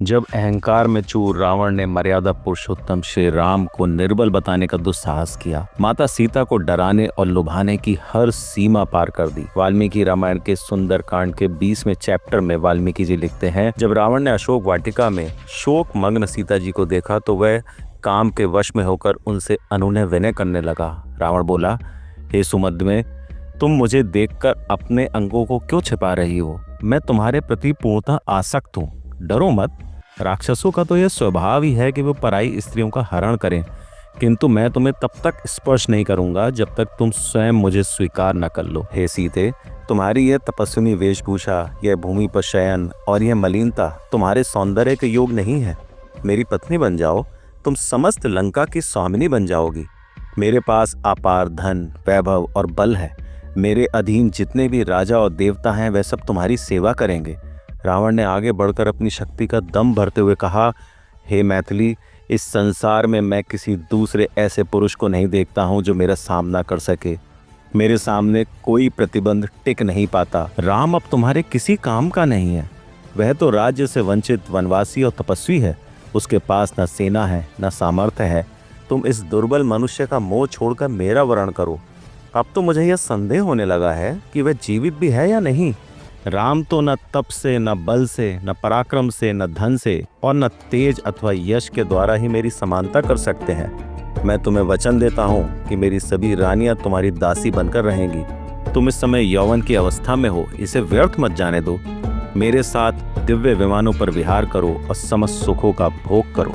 जब अहंकार में चूर रावण ने मर्यादा पुरुषोत्तम श्री राम को निर्बल बताने का दुस्साहस किया, माता सीता को डराने और लुभाने की हर सीमा पार कर दी। वाल्मीकि रामायण के सुंदर कांड के 20वें चैप्टर में वाल्मीकि जी लिखते हैं, जब रावण ने अशोक वाटिका में शोक मग्न सीता जी को देखा तो वह काम के वश में होकर उनसे अनुनय विनय करने लगा। रावण बोला, हे सुमद्मे, तुम मुझे देखकर अपने अंगों को क्यों छिपा रही हो? मैं तुम्हारे प्रति पूर्णतः आसक्त हूँ। डरो मत। राक्षसों का तो यह स्वभाव ही है कि वो पराई स्त्रियों का हरण करें, किंतु मैं तुम्हें तब तक स्पर्श नहीं करूंगा जब तक तुम स्वयं मुझे स्वीकार न कर लो। हे सीते, तुम्हारी यह तपस्विनी वेशभूषा, यह भूमि पर शयन और यह मलिनता तुम्हारे सौंदर्य के योग नहीं है। मेरी पत्नी बन जाओ, तुम समस्त लंका की स्वामिनी बन जाओगी। मेरे पास अपार धन, वैभव और बल है। मेरे अधीन जितने भी राजा और देवता हैं वह सब तुम्हारी सेवा करेंगे। रावण ने आगे बढ़कर अपनी शक्ति का दम भरते हुए कहा, हे मैथिली, इस संसार में मैं किसी दूसरे ऐसे पुरुष को नहीं देखता हूं जो मेरा सामना कर सके। मेरे सामने कोई प्रतिबंध टिक नहीं पाता। राम अब तुम्हारे किसी काम का नहीं है। वह तो राज्य से वंचित वनवासी और तपस्वी है। उसके पास न सेना है न सामर्थ्य है। तुम इस दुर्बल मनुष्य का मोह छोड़कर मेरा वरण करो। अब तो मुझे यह संदेह होने लगा है कि वह जीवित भी है या नहीं। राम तो न तप से, न बल से, न पराक्रम से, न धन से और न तेज अथवा यश के द्वारा ही मेरी समानता कर सकते हैं। मैं तुम्हें वचन देता हूँ कि मेरी सभी रानियां तुम्हारी दासी बनकर रहेंगी। तुम इस समय यौवन की अवस्था में हो, इसे व्यर्थ मत जाने दो। मेरे साथ दिव्य विमानों पर विहार करो और समस्त सुखों का भोग करो।